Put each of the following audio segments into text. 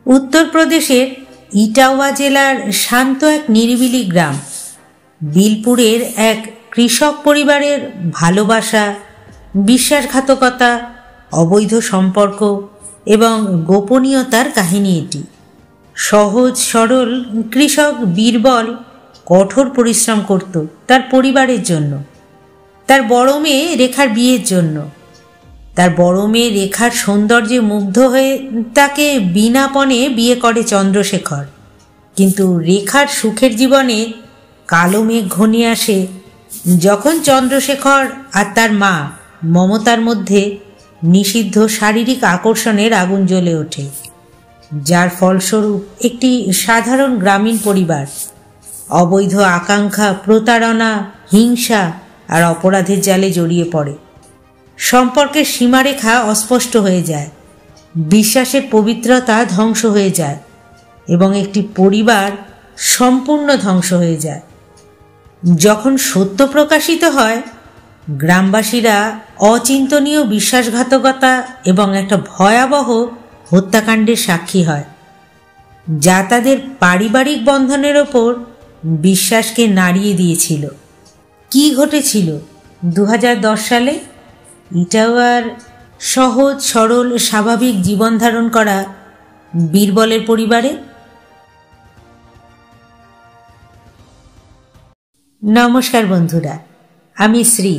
উত্তরপ্রদেশের ইটাওয়া জেলার শান্ত এক নিরিবিলি গ্রাম বিলপুরের এক কৃষক পরিবারের ভালোবাসা, বিশ্বাসঘাতকতা, অবৈধ সম্পর্ক এবং গোপনীয়তার কাহিনী এটি। সহজ সরল কৃষক বীরবল কঠোর পরিশ্রম করত তার পরিবারের জন্য, তার বড় মেয়ে রেখার বিয়ের জন্য। তার বড় মেয়ে রেখার সৌন্দর্যে মুগ্ধ হয়ে তাকে বিনাপণে বিয়ে করে চন্দ্রশেখর। কিন্তু রেখার সুখের জীবনে কালো মেঘ ঘনিয়ে আসে যখন চন্দ্রশেখর আর তার মা মমতার মধ্যে নিষিদ্ধ শারীরিক আকর্ষণের আগুন জ্বলে ওঠে, যার ফলস্বরূপ একটি সাধারণ গ্রামীণ পরিবার অবৈধ আকাঙ্ক্ষা, প্রতারণা, হিংসা আর অপরাধের জালে জড়িয়ে পড়ে। সম্পর্কের সীমারেখা অস্পষ্ট হয়ে যায়, বিশ্বাসের পবিত্রতা ধ্বংস হয়ে যায় এবং একটি পরিবার সম্পূর্ণ ধ্বংস হয়ে যায়। যখন সত্য প্রকাশিত হয়, গ্রামবাসীরা অচিন্তনীয় বিশ্বাসঘাতকতা এবং একটা ভয়াবহ হত্যাকাণ্ডের সাক্ষী হয়, যা তাদের পারিবারিক বন্ধনের ওপর বিশ্বাসকে নাড়িয়ে দিয়েছিল। কি ঘটেছিল 2010 সালে ইটাওয়ার সহজ সরল স্বাভাবিক জীবন ধারণ করা বীরবলের পরিবারে? নমস্কার বন্ধুরা, আমি শ্রী।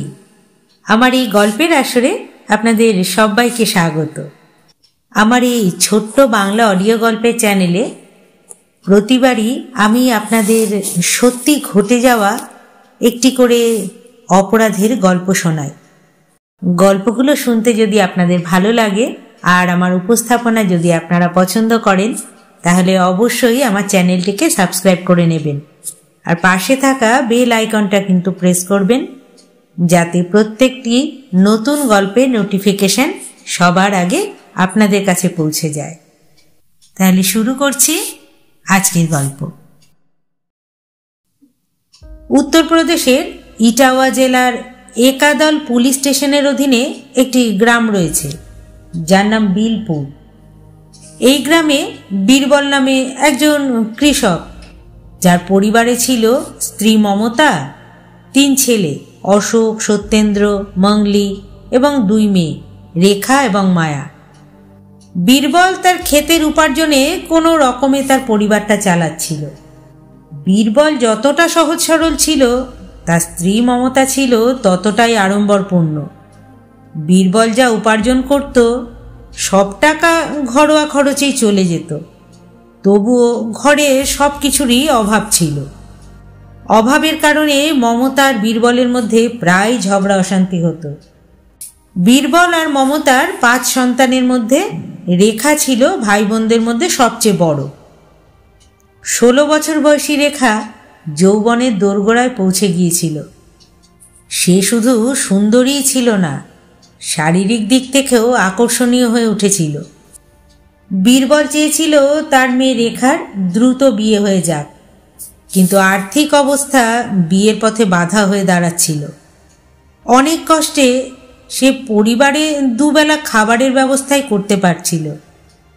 আমার এই গল্পের আসরে আপনাদের সবাইকে স্বাগত। আমার এই ছোট্ট বাংলা অডিও গল্পের চ্যানেলে প্রতিবারই আমি আপনাদের সত্যি ঘটে যাওয়া একটি করে অপরাধের গল্প শোনাই। গল্পগুলো শুনতে যদি আপনাদের ভালো লাগে আর আমার উপস্থাপনা যদি আপনারা পছন্দ করেন, তাহলে অবশ্যই আমার চ্যানেলটিকে সাবস্ক্রাইব করে নেবেন আর পাশে থাকা বেল আইকনটা কিন্তু প্রেস করবেন, যাতে প্রত্যেকটি নতুন গল্পের নোটিফিকেশন সবার আগে আপনাদের কাছে পৌঁছে যায়। তাহলে শুরু করছি আজকের গল্প। উত্তরপ্রদেশের ইটাওয়া জেলার একাদল পুলিশ স্টেশনের অধীনে একটি গ্রাম রয়েছে, যার নাম বিলপুর। এই গ্রামে বীরবল নামে একজন কৃষক, যার পরিবারে ছিল স্ত্রী মমতা, 3 ছেলে অশোক, সত্যেন্দ্র, মঙ্গলি এবং 2 মেয়ে রেখা এবং মায়া। বীরবল তার ক্ষেতের উপার্জনে কোনো রকমে তার পরিবারটা চালাচ্ছিল। বীরবল যতটা সহজ সরল ছিল, তার স্ত্রী মমতা ছিল ততটাই আড়ম্বরপূর্ণ। বীরবল যা উপার্জন করত সব টাকা ঘরোয়া খরচেই চলে যেত, তবুও ঘরে সব কিছুরই অভাব ছিল। অভাবের কারণে মমতা আর বীরবলের মধ্যে প্রায় ঝগড়া অশান্তি হতো। বীরবল আর মমতার 5 সন্তানের মধ্যে রেখা ছিল ভাই বোনদের মধ্যে সবচেয়ে বড়। 16 বছর বয়সী রেখা যৌবনের দোরগোড়ায় পৌঁছে গিয়েছিল। সে শুধু সুন্দরীই ছিল না, শারীরিক দিক থেকেও আকর্ষণীয় হয়ে উঠেছিল। বীরবল চেয়েছিল তার মেয়ে রেখার দ্রুত বিয়ে হয়ে যাক, কিন্তু আর্থিক অবস্থা বিয়ের পথে বাধা হয়ে দাঁড়াচ্ছিল। অনেক কষ্টে সে পরিবারে দুবেলা খাবারের ব্যবস্থাই করতে পারছিল,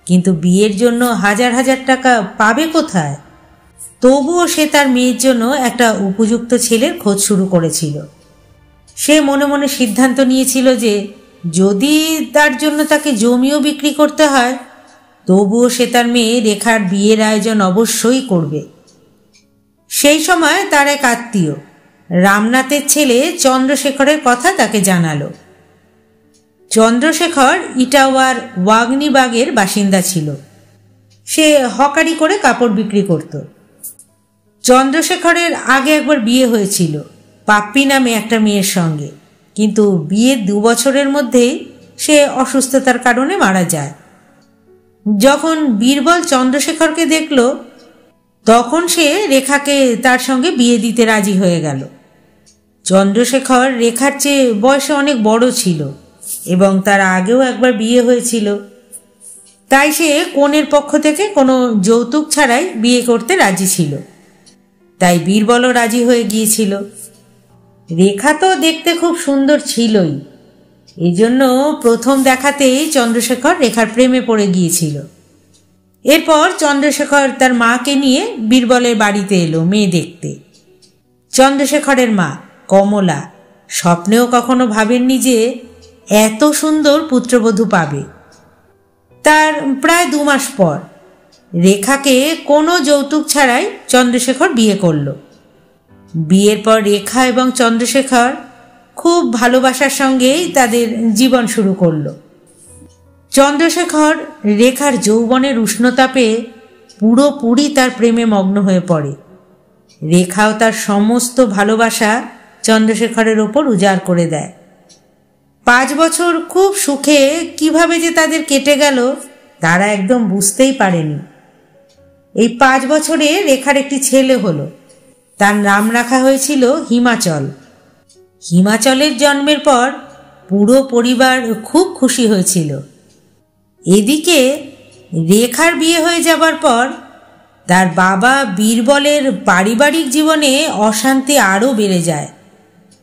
কিন্তু বিয়ের জন্য হাজার হাজার টাকা পাবে কোথায়? তবুও সে তার মেয়ের জন্য একটা উপযুক্ত ছেলের খোঁজ শুরু করেছিল। সে মনে মনে সিদ্ধান্ত নিয়েছিল যে যদি তার জন্য তাকে জমিও বিক্রি করতে হয়, তবুও সে তার মেয়ে রেখার বিয়ের আয়োজন অবশ্যই করবে। সেই সময় তার এক আত্মীয় রামনাথের ছেলে চন্দ্রশেখরের কথা তাকে জানালো। চন্দ্রশেখর ইটাওয়ার ওয়াগনিবাগের বাসিন্দা ছিল। সে হকারি করে কাপড় বিক্রি করত। চন্দ্রশেখরের আগে একবার বিয়ে হয়েছিল পাপ্পি নামে একটা মেয়ের সঙ্গে, কিন্তু বিয়ের 2 বছরের মধ্যেই সে অসুস্থতার কারণে মারা যায়। যখন বীরবল চন্দ্রশেখরকে দেখল, তখন সে রেখাকে তার সঙ্গে বিয়ে দিতে রাজি হয়ে গেল। চন্দ্রশেখর রেখার চেয়ে বয়সে অনেক বড় ছিল এবং তার আগেও একবার বিয়ে হয়েছিল, তাই সে কনের পক্ষ থেকে কোনো যৌতুক ছাড়াই বিয়ে করতে রাজি ছিল। তাই বীরবলও রাজি হয়ে গিয়েছিল। রেখা তো দেখতে খুব সুন্দর ছিলই, এই জন্য প্রথম দেখাতেই চন্দ্রশেখর রেখার প্রেমে পড়ে গিয়েছিল। এরপর চন্দ্রশেখর তার মাকে নিয়ে বীরবলের বাড়িতে এলো মেয়ে দেখতে। চন্দ্রশেখরের মা কমলা স্বপ্নেও কখনো ভাবেননি যে এত সুন্দর পুত্রবধূ পাবে। তার প্রায় 2 মাস পর রেখাকে কোনো যৌতুক ছাড়াই চন্দ্রশেখর বিয়ে করল। বিয়ের পর রেখা এবং চন্দ্রশেখর খুব ভালোবাসার সঙ্গেই তাদের জীবন শুরু করল। চন্দ্রশেখর রেখার যৌবনের উষ্ণতা পেয়ে পুরোপুরি তার প্রেমে মগ্ন হয়ে পড়ে। রেখাও তার সমস্ত ভালোবাসা চন্দ্রশেখরের ওপর উজাড় করে দেয়। 5 বছর খুব সুখে কিভাবে যে তাদের কেটে গেল তারা একদম বুঝতেই পারেনি। এই 5 বছরে রেখার একটি ছেলে হলো। তার নাম রাখা হয়েছিল হিমাচল। হিমাচলের জন্মের পর পুরো পরিবার খুব খুশি হয়েছিল। এদিকে রেখার বিয়ে হয়ে যাবার পর তার বাবা বীরবলের পারিবারিক জীবনে অশান্তি আরও বেড়ে যায়।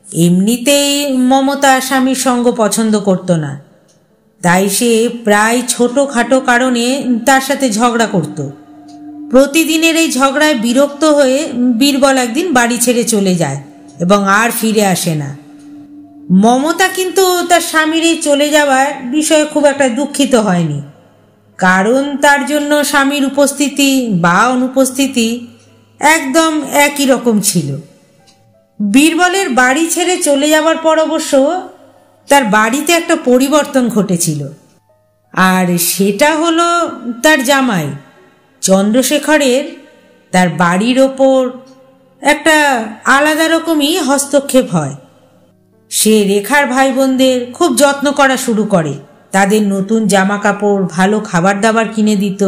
এমনিতেই মমতা স্বামীর সঙ্গ পছন্দ করত না, তাই সে প্রায় ছোটোখাটো কারণে তার সাথে ঝগড়া করত। প্রতিদিনের এই ঝগড়ায় বিরক্ত হয়ে বীরবল একদিন বাড়ি ছেড়ে চলে যায় এবং আর ফিরে আসে না। মমতা কিন্তু তার স্বামীর এই চলে যাওয়ার বিষয়ে খুব একটা দুঃখিত হয়নি, কারণ তার জন্য স্বামীর উপস্থিতি বা অনুপস্থিতি একদম একই রকম ছিল। বীরবলের বাড়ি ছেড়ে চলে যাওয়ার পর অবশ্য তার বাড়িতে একটা পরিবর্তন ঘটেছিল, আর সেটা হলো তার জামাই চন্দ্রশেখরের তার বাড়ির ওপর একটা আলাদা রকমই হস্তক্ষেপ হয়। সে রেখার ভাই বোনদের খুব যত্ন করা শুরু করে, তাদের নতুন জামা কাপড় ভালো খাবার দাবার কিনে দিত।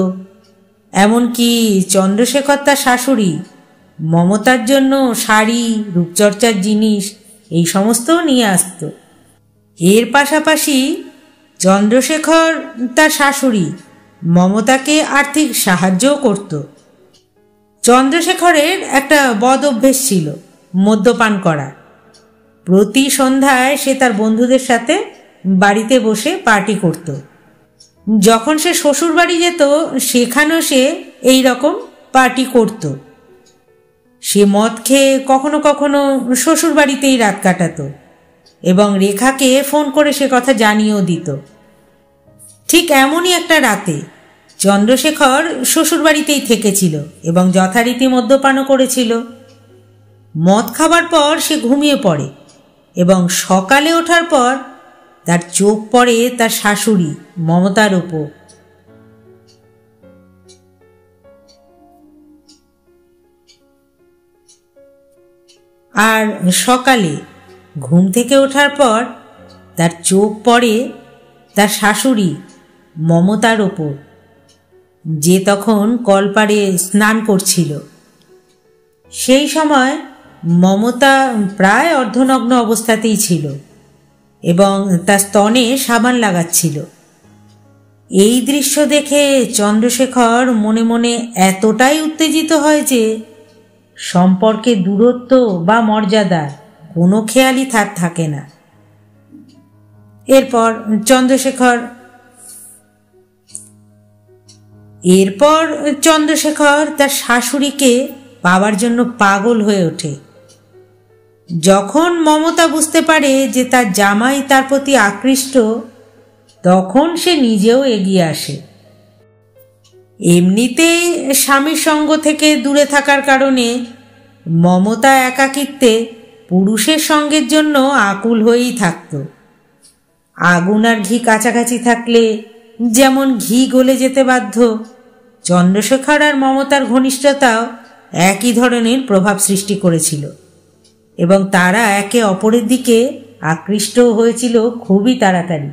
এমনকি চন্দ্রশেখর তার শাশুড়ি মমতার জন্য শাড়ি, রূপচর্চার জিনিস এই সমস্তও নিয়ে আসত। এর পাশাপাশি চন্দ্রশেখর তার শাশুড়ি মমতাকে আর্থিক সাহায্যও করত। চন্দ্রশেখরের একটা বদ অভ্যেস ছিল মদ্যপান করা। প্রতি সন্ধ্যায় সে তার বন্ধুদের সাথে বাড়িতে বসে পার্টি করত। যখন সে শ্বশুর বাড়ি যেত সেখানেও সে এই রকম পার্টি করত। সে মদ খেয়ে কখনো কখনো শ্বশুর বাড়িতেই রাত কাটাতো এবং রেখাকে ফোন করে সে কথা জানিয়েও দিত। ঠিক এমনই একটা রাতে চন্দ্রশেখর শ্বশুর বাড়িতেই থেকেছিল এবং যথারীতি মদ্যপানও করেছিল। মদ খাবার পর সে ঘুমিয়ে পড়ে এবং সকালে ওঠার পর তার চোখ পড়ে তার শাশুড়ি মমতার ওপর। আর সকালে ঘুম থেকে ওঠার পর তার চোখ পড়ে তার শাশুড়ি মমতার ওপর, যে তখন কলপাড়ে স্নান করছিল। সেই সময় মমতা প্রায় অর্ধনগ্ন অবস্থাতেই ছিল এবং তার স্তনে সাবান লাগাচ্ছিল। এই দৃশ্য দেখে চন্দ্রশেখর মনে মনে এতটাই উত্তেজিত হয় যে সম্পর্কে দূরত্ব বা মর্যাদার কোনো খেয়ালই থাকে না। এরপর চন্দ্রশেখর তার শাশুড়িকে পাওয়ার জন্য পাগল হয়ে ওঠে। যখন মমতা বুঝতে পারে যে তার জামাই তার প্রতি আকৃষ্ট, তখন সে নিজেও এগিয়ে আসে। এমনিতেই স্বামীর সঙ্গ থেকে দূরে থাকার কারণে মমতা একাকিত্বে পুরুষের সঙ্গের জন্য আকুল হয়েই থাকত। আগুন আর ঘি কাছাকাছি থাকলে যেমন ঘি গলে যেতে বাধ্য, চন্দ্রশেখর আর মমতার ঘনিষ্ঠতাও একই ধরনের প্রভাব সৃষ্টি করেছিল এবং তারা একে অপরের দিকে আকৃষ্ট হয়েছিল খুবই তাড়াতাড়ি।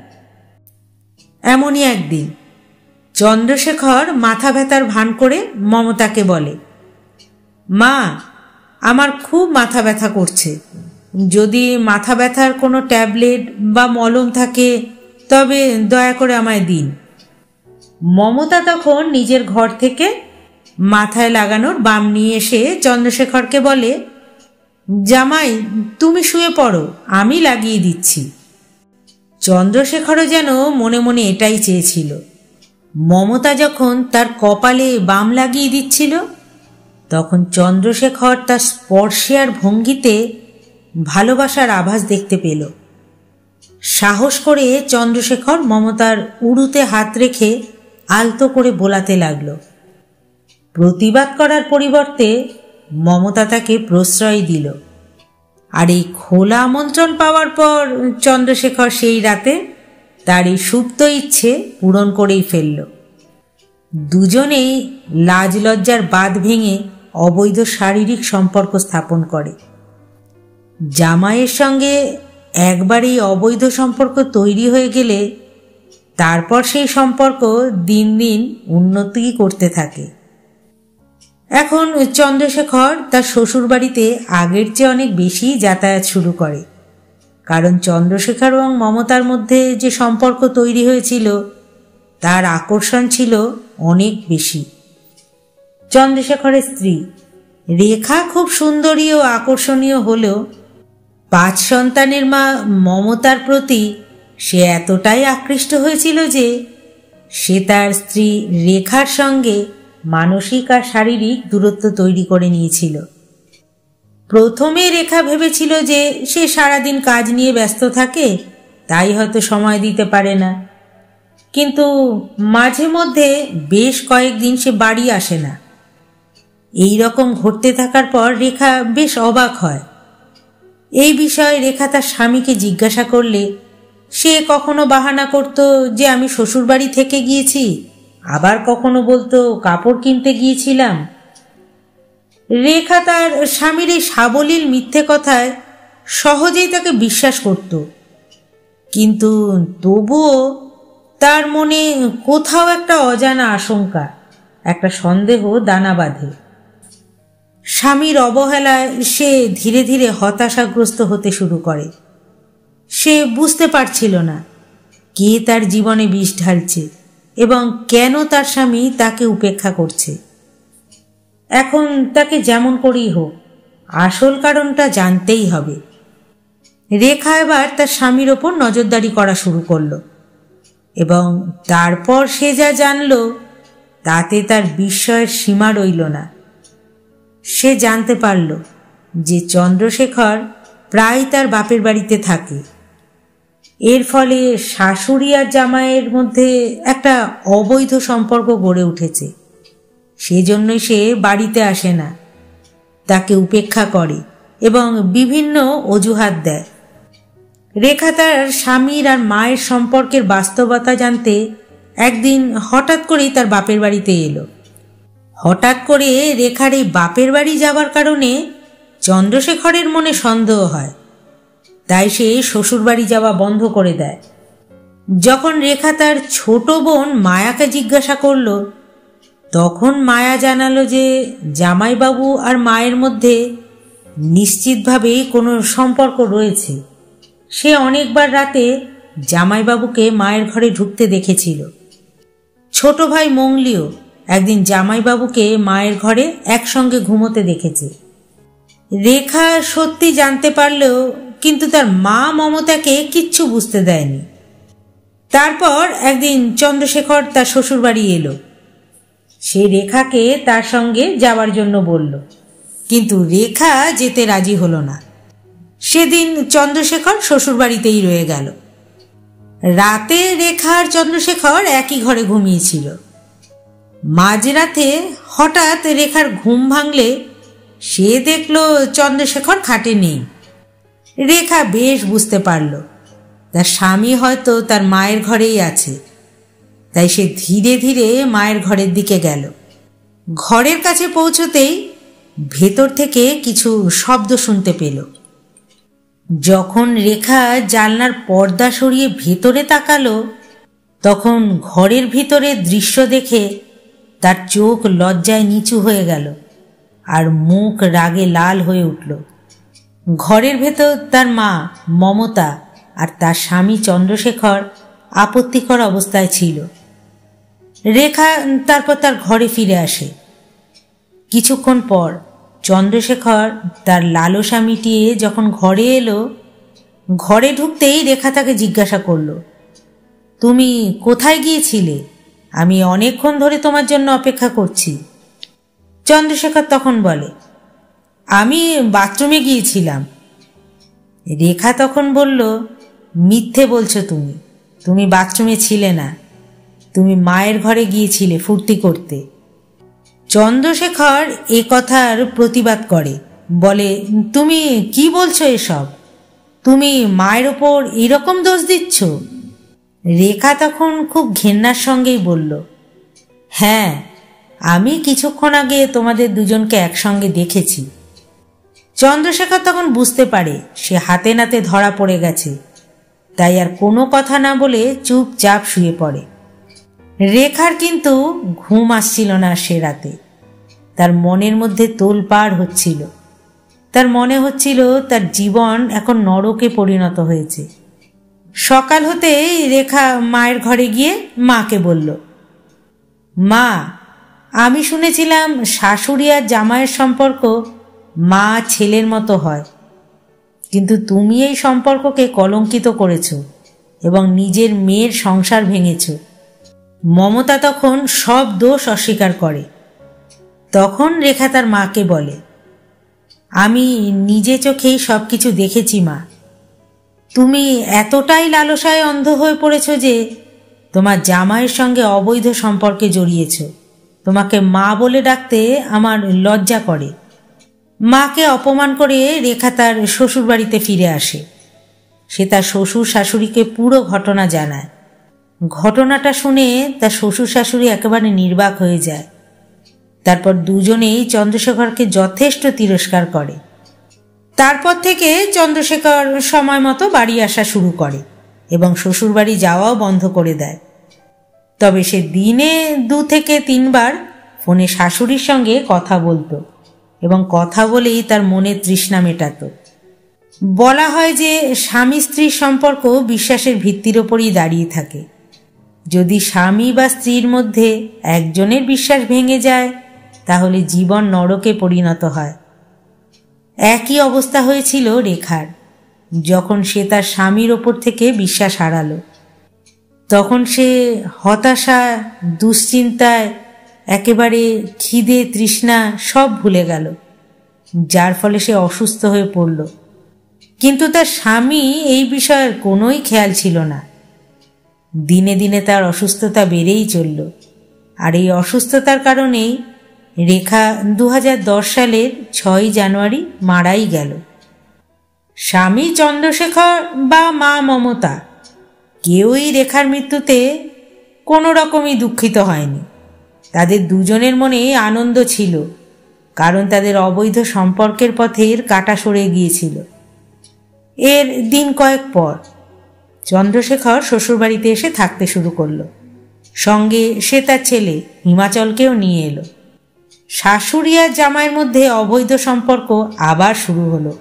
এমনই একদিন চন্দ্রশেখর মাথা ব্যথার ভান করে মমতাকে বলে, মা, আমার খুব মাথা ব্যথা করছে, যদি মাথা ব্যথার কোনো ট্যাবলেট বা মলম থাকে তবে দয়া করে আমায় দিন। মমতা তখন নিজের ঘর থেকে মাথায় লাগানোর বাম নিয়ে এসে চন্দ্রশেখরকে বলে, জামাই, তুমি শুয়ে পড়ো, আমি লাগিয়ে দিচ্ছি। চন্দ্রশেখরও যেন মনে মনে এটাই চেয়েছিল। মমতা যখন তার কপালে বাম লাগিয়ে দিচ্ছিল, তখন চন্দ্রশেখর তার স্পর্শে আর ভঙ্গিতে ভালোবাসার আভাস দেখতে পেল। সাহস করে চন্দ্রশেখর মমতার উড়ুতে হাত রেখে আলতো করে বোলাতে লাগল। প্রতিবাদ করার পরিবর্তে মমতা তাকে প্রশ্রয় দিল। আর এই খোলা আমন্ত্রণ পাওয়ার পর চন্দ্রশেখর সেই রাতে তার এই সুপ্ত ইচ্ছে পূরণ করেই ফেলল। দুজনেই লাজ লজ্জার বাঁধ ভেঙে অবৈধ শারীরিক সম্পর্ক স্থাপন করে। জামাইয়ের সঙ্গে একবার এই অবৈধ সম্পর্ক তৈরি হয়ে গেলে তারপর সেই সম্পর্ক দিন দিন উন্নতি করতে থাকে। এখন চন্দ্রশেখর তার শ্বশুরবাড়িতে আগের চেয়ে অনেক বেশি যাতায়াত শুরু করে, কারণ চন্দ্রশেখর এবং মমতার মধ্যে যে সম্পর্ক তৈরি হয়েছিল তার আকর্ষণ ছিল অনেক বেশি। চন্দ্রশেখরের স্ত্রী রেখা খুব সুন্দরী ও আকর্ষণীয় হলেও 5 সন্তানের মা মমতার প্রতি সে এতটাই আকৃষ্ট হয়েছিল যে সে তার স্ত্রী রেখার সঙ্গে মানসিক আর শারীরিক দূরত্ব তৈরি করে নিয়েছিল। প্রথমে রেখা ভেবেছিল যে সে সারাদিন কাজ নিয়ে ব্যস্ত থাকে, তাই হয়তো সময় দিতে পারে না। কিন্তু মাঝে মধ্যে বেশ কয়েকদিন সে বাড়ি আসে না। এই রকম ঘটতে থাকার পর রেখা বেশ অবাক হয়। এই বিষয়ে রেখা তার স্বামীকে জিজ্ঞাসা করলে সে কখনো বাহানা করত যে আমি শ্বশুরবাড়ি থেকে গিয়েছি, আবার কখনো বলতো কাপড় কিনতে গিয়েছিলাম। রেখা তার স্বামীর এই সাবলীল মিথ্যে কথায় সহজেই তাকে বিশ্বাস করত, কিন্তু তবুও তার মনে কোথাও একটা অজানা আশঙ্কা, একটা সন্দেহ দানা বাঁধে। স্বামীর অবহেলায় সে ধীরে ধীরে হতাশাগ্রস্ত হতে শুরু করে। সে বুঝতে পারছিল না কে তার জীবনে বিষ ঢালছে এবং কেন তার স্বামী তাকে উপেক্ষা করছে। এখন তাকে যেমন করেই হোক আসল কারণটা জানতেই হবে। রেখা এবার তার স্বামীর ওপর নজরদারি করা শুরু করলো এবং তারপর সে যা জানল তাতে তার বিস্ময়ের সীমা রইল না। সে জানতে পারল যে চন্দ্রশেখর প্রায় তার বাপের বাড়িতে থাকে। এর ফলে শাশুড়ি আর জামাইয়ের মধ্যে একটা অবৈধ সম্পর্ক গড়ে উঠেছে। সেজন্যই সে বাড়িতে আসে না, তাকে উপেক্ষা করে এবং বিভিন্ন অজুহাত দেয়। রেখা তার স্বামীর আর মায়ের সম্পর্কের বাস্তবতা জানতে একদিন হঠাৎ করেই তার বাপের বাড়িতে এলো। হঠাৎ করে রেখার এই বাপের বাড়ি যাবার কারণে চন্দ্রশেখরের মনে সন্দেহ হয়, তাই সে শ্বশুরবাড়ি যাওয়া বন্ধ করে দেয়। যখন রেখা তার ছোট বোন মায়াকে জিজ্ঞাসা করল, তখন মায়া জানালো যে জামাইবাবু আর মায়ের মধ্যে নিশ্চিতভাবেই কোনো সম্পর্ক রয়েছে। সে অনেকবার রাতে জামাইবাবুকে মায়ের ঘরে ঢুকতে দেখেছিল। ছোট ভাই মঙ্গলিও একদিন জামাইবাবুকে মায়ের ঘরে একসঙ্গে ঘুমোতে দেখেছে। রেখা সত্যি জানতে পারলেও কিন্তু তার মা মমতাকে কিচ্ছু বুঝতে দেয়নি। তারপর একদিন চন্দ্রশেখর তার শ্বশুরবাড়ি এলো। সে রেখাকে তার সঙ্গে যাওয়ার জন্য বলল, কিন্তু রেখা যেতে রাজি হলো না। সেদিন চন্দ্রশেখর শ্বশুরবাড়িতেই রয়ে গেল। রাতে রেখা আর চন্দ্রশেখর একই ঘরে ঘুমিয়েছিল। মাঝরাতে হঠাৎ রেখার ঘুম ভাঙলে সে দেখল চন্দ্রশেখর খাটে নেই। রেখা বেশ বুঝতে পারল তার স্বামী হয়তো তার মায়ের ঘরেই আছে, তাই সে ধীরে ধীরে মায়ের ঘরের দিকে গেল। ঘরের কাছে পৌঁছতেই ভেতর থেকে কিছু শব্দ শুনতে পেল। যখন রেখা জানলার পর্দা সরিয়ে ভেতরে তাকালো, তখন ঘরের ভিতরে দৃশ্য দেখে তার চোখ লজ্জায় নিচু হয়ে গেল আর মুখ রাগে লাল হয়ে উঠল। ঘরের ভেতর তার মা মমতা আর তার স্বামী চন্দ্রশেখর আপত্তিকর অবস্থায় ছিল। রেখা তারপর তার ঘরে ফিরে আসে। কিছুক্ষণ পর চন্দ্রশেখর তার লালসা মিটিয়ে যখন ঘরে এলো, ঘরে ঢুকতেই রেখা তাকে জিজ্ঞাসা করল, তুমি কোথায় গিয়েছিলে আমি অনেকক্ষণ ধরে তোমার জন্য অপেক্ষা করছি। চন্দ্রশেখর তখন বলে, আমি বাথরুমে গিয়েছিলাম। রেখা তখন বলল, মিথ্যে বলছো, তুমি বাথরুমে ছিলে না, তুমি মায়ের ঘরে গিয়েছিলে ফুর্তি করতে। চন্দ্রশেখর এ কথার প্রতিবাদ করে, বলে, তুমি কি বলছো এসব? তুমি মায়ের ওপর এরকম দোষ দিচ্ছ? রেখা তখন খুব ঘেন্নার সঙ্গেই বলল, হ্যাঁ, আমি কিছুক্ষণ আগে তোমাদের দুজনকে একসঙ্গে দেখেছি। চন্দ্রশেখর তখন বুঝতে পারে সে হাতে নাতে ধরা পড়ে গেছে, তাই আর কোনো কথা না বলে চুপচাপ শুয়ে পড়ে। রেখার কিন্তু ঘুম আসছিল না সে রাতে। তার মনের মধ্যে তোলপাড় হচ্ছিল। তার মনে হচ্ছিল তার জীবন এখন নরকে পরিণত হয়েছে। সকাল হতেই রেখা মায়ের ঘরে গিয়ে মাকে বলল, মা, আমি শুনেছিলাম শাশুড়ি আর জামাইয়ের সম্পর্ক মা ছেলের মতো হয়, কিন্তু তুমি এই সম্পর্ককে কলঙ্কিত করেছ এবং নিজের মেয়ের সংসার ভেঙেছ। মমতা তখন সব দোষ অস্বীকার করে। তখন রেখা তার মাকে বলে, আমি নিজে চোখেই সব কিছু দেখেছি মা। তুমি এতটাই লালসায় অন্ধ হয়ে পড়েছ যে তোমার জামাইয়ের সঙ্গে অবৈধ সম্পর্কে জড়িয়েছ। তোমাকে মা বলে ডাকতে আমার লজ্জা করে। মাকে অপমান করে রেখা তার শ্বশুরবাড়িতে ফিরে আসে। সে তার শ্বশুর শাশুড়িকে পুরো ঘটনা জানায়। ঘটনাটা শুনে তার শ্বশুর শাশুড়ি একেবারে নির্বাক হয়ে যায়। তারপর দুজনেই চন্দ্রশেখরকে যথেষ্ট তিরস্কার করে। তারপর থেকে চন্দ্রশেখর সময় মতো বাড়ি আসা শুরু করে এবং শ্বশুরবাড়ি যাওয়াও বন্ধ করে দেয়। তবে সে দিনে 2 থেকে 3 বার ফোনে শাশুড়ির সঙ্গে কথা বলতো এবং কথা বলেই তার মনের তৃষ্ণা মেটাত। বলা হয় যে স্বামী স্ত্রীর সম্পর্ক বিশ্বাসের ভিত্তির ওপরই দাঁড়িয়ে থাকে। যদি স্বামী বা স্ত্রীর মধ্যে একজনের বিশ্বাস ভেঙে যায় তাহলে জীবন নরকে পরিণত হয়। একই অবস্থা হয়েছিল রেখার। যখন সে তার স্বামীর ওপর থেকে বিশ্বাস হারালো, তখন সে হতাশা, দুশ্চিন্তায় একেবারে খিদে তৃষ্ণা সব ভুলে গেল, যার ফলে সে অসুস্থ হয়ে পড়ল। কিন্তু তার স্বামী এই বিষয়ের কোনোই খেয়াল ছিল না। দিনে দিনে তার অসুস্থতা বেড়েই চলল। আর এই অসুস্থতার কারণেই রেখা 2010 সালের 6 জানুয়ারি মারাই গেল। স্বামী চন্দ্রশেখর বা মা মমতা কেউই রেখার মৃত্যুতে কোনো রকমই দুঃখিত হয়নি। তাদের দুজনের মনে আনন্দ ছিল, কারণ তাদের অবৈধ সম্পর্কের পথের কাঁটা সরে গিয়েছিল। এর দিন কয়েক পর চন্দ্রশেখর শ্বশুরবাড়িতে এসে থাকতে শুরু করল। সঙ্গে সে তার ছেলে হিমাচলকেও নিয়ে এলো। শাশুড়ি আর জামাইয়ের মধ্যে অবৈধ সম্পর্ক আবার শুরু হলো।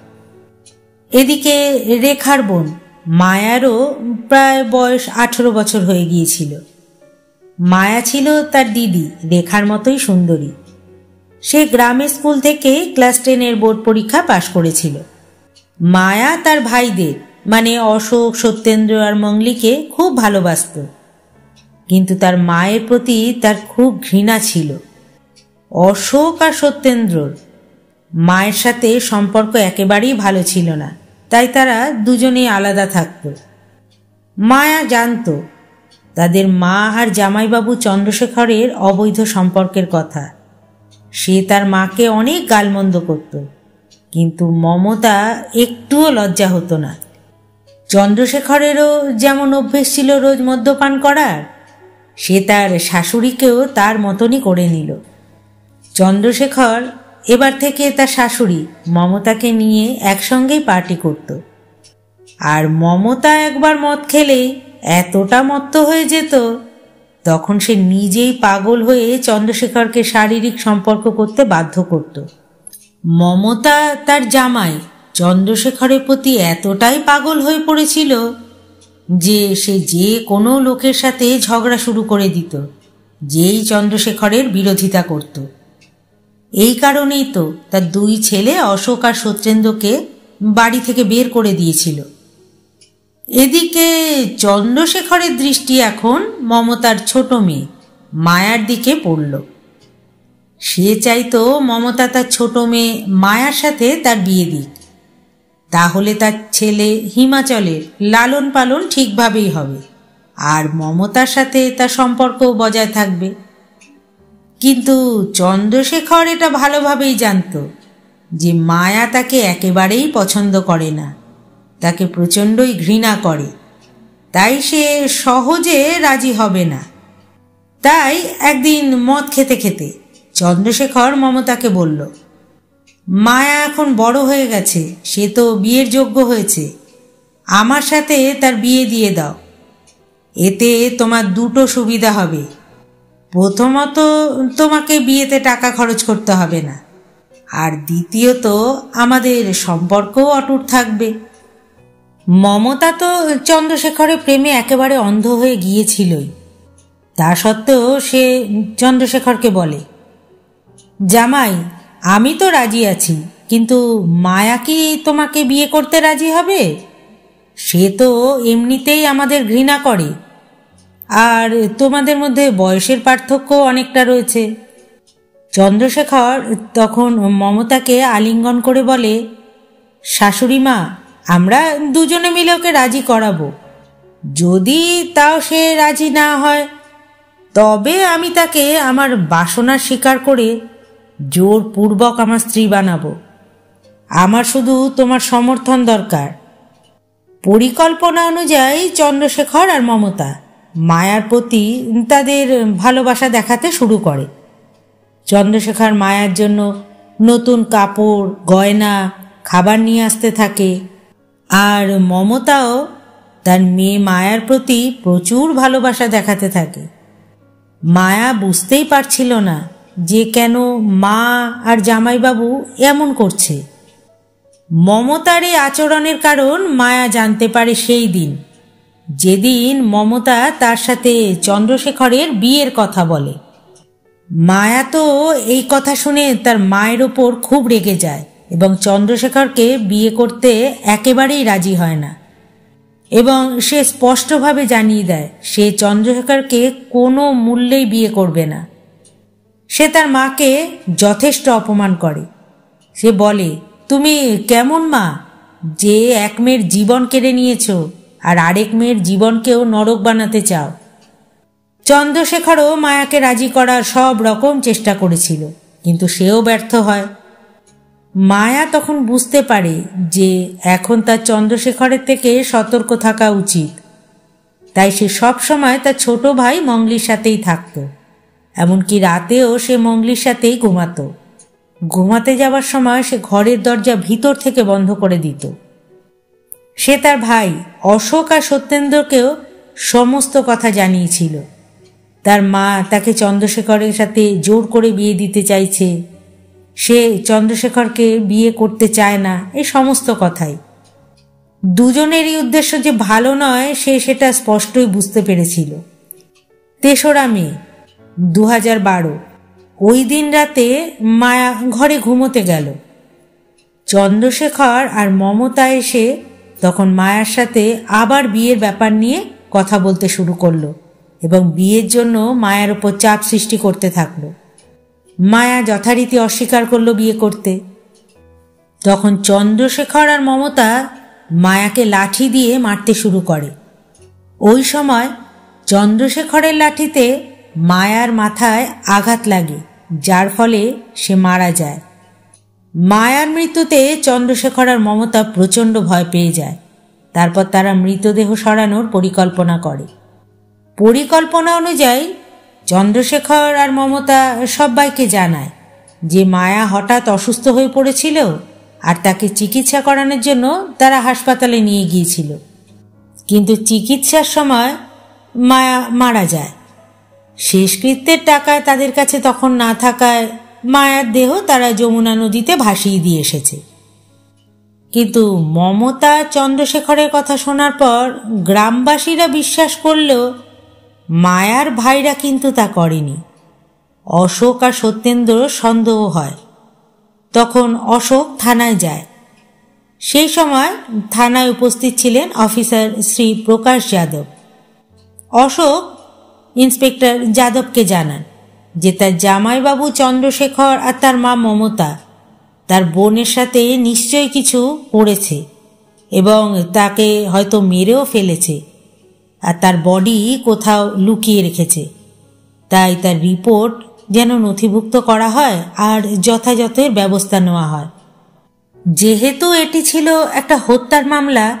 এদিকে রেখার বোন মায়ারও প্রায় বয়স 18 বছর হয়ে গিয়েছিল। মায়া ছিল তার দিদি রেখার মতোই সুন্দরী। সে গ্রামের স্কুল থেকে ক্লাস 10 বোর্ড পরীক্ষা পাশ করেছিল। মায়া তার ভাইদের মানে অশোক, সত্যেন্দ্র আর মঙ্গলিকে খুব ভালোবাসত, কিন্তু তার মায়ের প্রতি তার খুব ঘৃণা ছিল। অশোক আর সত্যেন্দ্রর মায়ের সাথে সম্পর্ক একেবারেই ভালো ছিল না, তাই তারা দুজনেই আলাদা থাকত। মায়া জানত তাদের মা আর জামাইবাবু চন্দ্রশেখরের অবৈধ সম্পর্কের কথা। সে তার মাকে অনেক গালমন্দ করত, কিন্তু মমতা একটুও লজ্জা হতো না। চন্দ্রশেখরেরও যেমন অভ্যেস ছিল রোজ মদ্যপান করার, সে তার শাশুড়িকেও তার মতনই করে নিল। চন্দ্রশেখর এবার থেকে তার শাশুড়ি মমতাকে নিয়ে একসঙ্গেই পার্টি করত। আর মমতা একবার মদ খেলেই এতটা মত্ত হয়ে যেত, তখন সে নিজেই পাগল হয়ে চন্দ্রশেখরকে শারীরিক সম্পর্ক করতে বাধ্য করত। মমতা তার জামাই চন্দ্রশেখরের প্রতি এতটাই পাগল হয়ে পড়েছিল যে সে যে কোনো লোকের সাথে ঝগড়া শুরু করে দিত, যেই চন্দ্রশেখরের বিরোধিতা করত। এই কারণেই তো তার 2 ছেলে অশোক আর সত্যেন্দ্রকে বাড়ি থেকে বের করে দিয়েছিল। এদিকে চন্দ্রশেখরের দৃষ্টি এখন মমতার ছোট মেয়ে মায়ার দিকে পড়ল। সে চাইতো মমতা তার ছোট মেয়ে মায়ার সাথে তার বিয়ে দিক, তাহলে তার ছেলে হিমাচলের লালন পালন ঠিকভাবেই হবে আর মমতার সাথে তার সম্পর্ক বজায় থাকবে। কিন্তু চন্দ্রশেখর এটা ভালোভাবেই জানত যে মায়া তাকে একেবারেই পছন্দ করে না, তাকে প্রচণ্ডই ঘৃণা করে, তাই সে সহজে রাজি হবে না। তাই একদিন মদ খেতে খেতে চন্দ্রশেখর মমতাকে বলল, মায়া এখন বড় হয়ে গেছে, সে তো বিয়ের যোগ্য হয়েছে, আমার সাথে তার বিয়ে দিয়ে দাও। এতে তোমার দুটো সুবিধা হবে। প্রথমত, তোমাকে বিয়েতে টাকা খরচ করতে হবে না, আর দ্বিতীয়ত আমাদের সম্পর্কও অটুট থাকবে। মমতা তো চন্দ্রশেখরের প্রেমে একেবারে অন্ধ হয়ে গিয়েছিলই। তা সত্ত্বেও সে চন্দ্রশেখরকে বলে, জামাই, আমি তো রাজি আছি, কিন্তু মায়া কি তোমাকে বিয়ে করতে রাজি হবে? সে তো এমনিতেই আমাদের ঘৃণা করে, আর তোমাদের মধ্যে বয়সের পার্থক্য অনেকটা রয়েছে। চন্দ্রশেখর তখন মমতাকে আলিঙ্গন করে বলে, শাশুড়ি মা, আমরা দুজনে মিলে ওকে রাজি করাবো। যদি তাও সে রাজি না হয়, তবে আমি তাকে আমার বাসনা স্বীকার করে জোরপূর্বক আমার স্ত্রী বানাবো। আমার শুধু তোমার সমর্থন দরকার। পরিকল্পনা অনুযায়ী চন্দ্রশেখর আর মমতা মায়ার প্রতি তাদের ভালোবাসা দেখাতে শুরু করে। চন্দ্রশেখর মায়ার জন্য নতুন কাপড়, গয়না, খাবার নিয়ে আসতে থাকে, আর মমতাও তার মেয়ে মায়ার প্রতি প্রচুর ভালোবাসা দেখাতে থাকে। মায়া বুঝতেই পারছিল না যে কেন মা আর জামাইবাবু এমন করছে। মমতার এই আচরণের কারণ মায়া জানতে পারে সেই দিন, যেদিন মমতা তার সাথে চন্দ্রশেখরের বিয়ের কথা বলে। মায়া তো এই কথা শুনে তার মায়ের ওপর খুব রেগে যায় এবং চন্দ্রশেখরকে বিয়ে করতে একেবারেই রাজি হয় না, এবং সে স্পষ্টভাবে জানিয়ে দেয় সে চন্দ্রশেখরকে কোনো মূল্যেই বিয়ে করবে না। সে তার মাকে যথেষ্ট অপমান করে। সে বলে, তুমি কেমন মা যে এক মেয়ের জীবন কেড়ে নিয়েছ আর আরেক মেয়ের জীবনকেও নরক বানাতে চাও। চন্দ্রশেখরও মায়াকে রাজি করার সব রকম চেষ্টা করেছিল, কিন্তু সেও ব্যর্থ হয়। মায়া তখন বুঝতে পারে যে এখন তার চন্দ্রশেখরের থেকে সতর্ক থাকা উচিত। তাই সে সবসময় তার ছোট ভাই মঙ্গলির সাথেই থাকত, এমনকি রাতেও সে মঙ্গলির সাথেই ঘুমাতো। ঘুমাতে যাওয়ার সময় সে ঘরের দরজা ভিতর থেকে বন্ধ করে দিত। সে তার ভাই অশোক আর সত্যেন্দ্রকেও সমস্ত কথা জানিয়েছিল। তার মা তাকে চন্দ্রশেখরের সাথে জোর করে বিয়ে দিতে চাইছে, সে চন্দ্রশেখরকে বিয়ে করতে চায় না, এই সমস্ত কথাই। দুজনেরই উদ্দেশ্য যে ভালো নয় সে সেটা স্পষ্টই বুঝতে পেরেছিল। ৩রা মে ২০১২ ওই দিন রাতে মায়া ঘরে ঘুমোতে গেল। চন্দ্রশেখর আর মমতা এসে তখন মায়ার সাথে আবার বিয়ের ব্যাপার নিয়ে কথা বলতে শুরু করলো এবং বিয়ের জন্য মায়ার উপর চাপ সৃষ্টি করতে থাকলো। মায়া যথারীতি অস্বীকার করলো বিয়ে করতে। তখন চন্দ্রশেখর আর মমতা মায়াকে লাঠি দিয়ে মারতে শুরু করে। ওই সময় চন্দ্রশেখরের লাঠিতে মায়ার মাথায় আঘাত লাগে, যার ফলে সে মারা যায়। মায়ার মৃত্যুতে চন্দ্রশেখর আর মমতা প্রচণ্ড ভয় পেয়ে যায়। তারপর তারা মৃতদেহ সরানোর পরিকল্পনা করে। পরিকল্পনা অনুযায়ী চন্দ্রশেখর আর মমতা সবাইকে জানায় যে মায়া হঠাৎ অসুস্থ হয়ে পড়েছিল আর তাকে চিকিৎসা করানোর জন্য তারা হাসপাতালে নিয়ে গিয়েছিল, কিন্তু চিকিৎসার সময় মায়া মারা যায়। শেষকৃত্যের টাকা তাদের কাছে তখন না থাকায় মায়ার দেহ তারা যমুনা নদীতে ভাসিয়ে দিয়ে এসেছে। কিন্তু মমতা চন্দ্রশেখরের কথা শোনার পর গ্রামবাসীরা বিশ্বাস করলেও মায়ার ভাইরা কিন্তু তা করেনি। অশোক আর সত্যেন্দ্র সন্দেহ হয়। তখন অশোক থানায় যায়। সেই সময় থানায় উপস্থিত ছিলেন অফিসার শ্রী প্রকাশ যাদব। অশোক ইন্সপেক্টর যাদবকে জানান যে তার জামাইবাবু চন্দ্রশেখর আর তার মা মমতা তার বোনের সাথে নিশ্চয়ই কিছু করেছে এবং তাকে হয়তো মেরেও ফেলেছে আর তার বডি কোথাও লুকিয়ে রেখেছে। তাই তার রিপোর্ট যেন নথিভুক্ত করা হয় আর যথাযথ ব্যবস্থা নেওয়া হয়। যেহেতু এটি ছিল একটা হত্যার মামলা,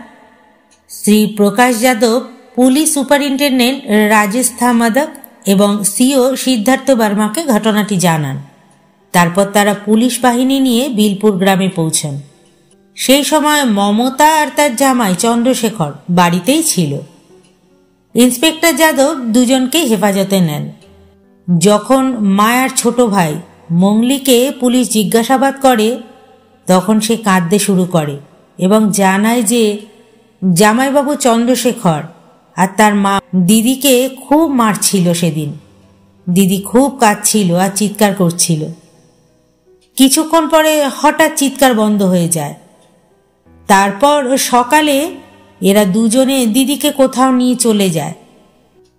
শ্রী প্রকাশ যাদব পুলিশ সুপারিনটেন্ডেন্ট রাজেশ থামাদক এবং সিও সিদ্ধার্থ বর্মাকে ঘটনাটি জানান। তারপর তারা পুলিশ বাহিনী নিয়ে বিলপুর গ্রামে পৌঁছান। সেই সময় মমতা আর তার জামাই চন্দ্রশেখর বাড়িতেই ছিল। ইন্সপেক্টর যাদব দুজনকে হেফাজতে নেন। যখন মায়ার ছোট ভাই মঙ্গলিকে পুলিশ জিজ্ঞাসাবাদ করে তখন সে কাঁদতে শুরু করে এবং জানায় যে জামাইবাবু চন্দ্রশেখর আর তার মা দিদিকে খুব মারছিল সেদিন। দিদি খুব কাঁদছিল আর চিৎকার করছিল। কিছুক্ষণ পরে হঠাৎ চিৎকার বন্ধ হয়ে যায়। তারপর সকালে এরা দুজনে দিদিকে কোথাও নিয়ে চলে যায়।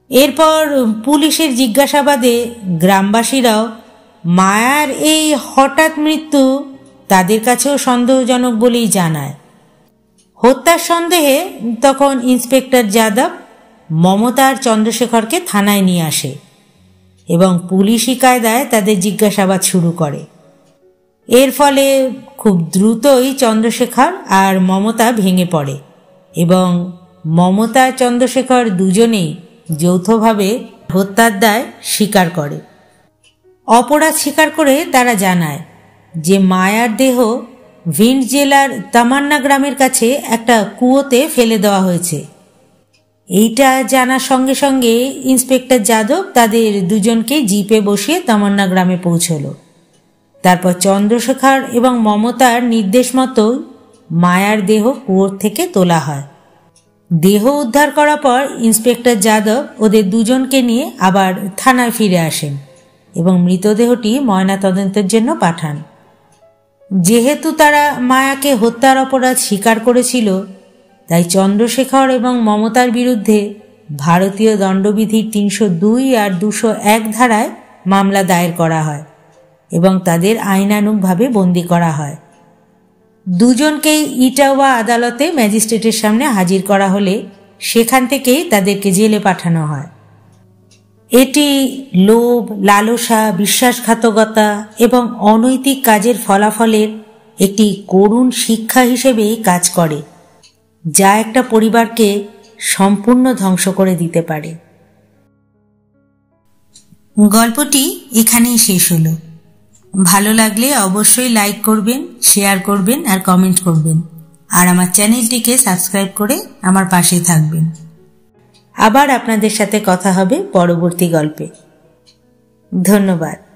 এরপর পুলিশের জিজ্ঞাসাবাদে গ্রামবাসীরাও মায়ার এই হঠাৎ মৃত্যু তাদের কাছেও সন্দেহজনক বলেই জানায়। হত্যার সন্দেহে তখন ইন্সপেক্টর যাদব মমতা আর চন্দ্রশেখরকে থানায় নিয়ে আসে এবং পুলিশি কায়দায় তাদের জিজ্ঞাসাবাদ শুরু করে। এর ফলে খুব দ্রুতই চন্দ্রশেখর আর মমতা ভেঙে পড়ে এবং মমতা আর চন্দ্রশেখর দুজনেই যৌথভাবে হত্যার দায় স্বীকার করে। অপরাধ স্বীকার করে তারা জানায় যে মায়ার দেহ ভিন্ড জেলার তামান্না গ্রামের কাছে একটা কুয়োতে ফেলে দেওয়া হয়েছে। এইটা জানার সঙ্গে সঙ্গে ইন্সপেক্টর যাদব তাদের দুজনকে জিপে বসিয়ে তামান্না গ্রামে পৌঁছল। তারপর চন্দ্রশেখর এবং মমতার নির্দেশ মতো মায়ার দেহ কুয়োর থেকে তোলা হয়। দেহ উদ্ধার করার পর ইন্সপেক্টর যাদব ওদের দুজনকে নিয়ে আবার থানায় ফিরে আসেন এবং মৃতদেহটি ময়নাতদন্তের জন্য পাঠান। যেহেতু তারা মায়াকে হত্যার অপরাধ স্বীকার করেছিল, তাই চন্দ্রশেখর এবং মমতার বিরুদ্ধে ভারতীয় দণ্ডবিধির ৩০২ আর ২০১ ধারায় মামলা দায়ের করা হয় এবং তাদের আইনানুগভাবে বন্দী করা হয়। দুজনকেই ইটাওয়া আদালতে ম্যাজিস্ট্রেটের সামনে হাজির করা হলে সেখান থেকেই তাদেরকে জেলে পাঠানো হয়। এটি লোভ, লালসা, বিশ্বাসঘাতকতা এবং অনৈতিক কাজের ফলাফলের একটি করুণ শিক্ষা হিসেবেই কাজ করে, যা একটা পরিবারকে সম্পূর্ণ ধ্বংস করে দিতে পারে। গল্পটি এখানেই শেষ হলো। ভালো লাগলে অবশ্যই লাইক করবেন, শেয়ার করবেন আর কমেন্ট করবেন, আর আমার চ্যানেলটিকে সাবস্ক্রাইব করে আমার পাশে থাকবেন। আবার আপনাদের সাথে কথা হবে পরবর্তী গল্পে। ধন্যবাদ।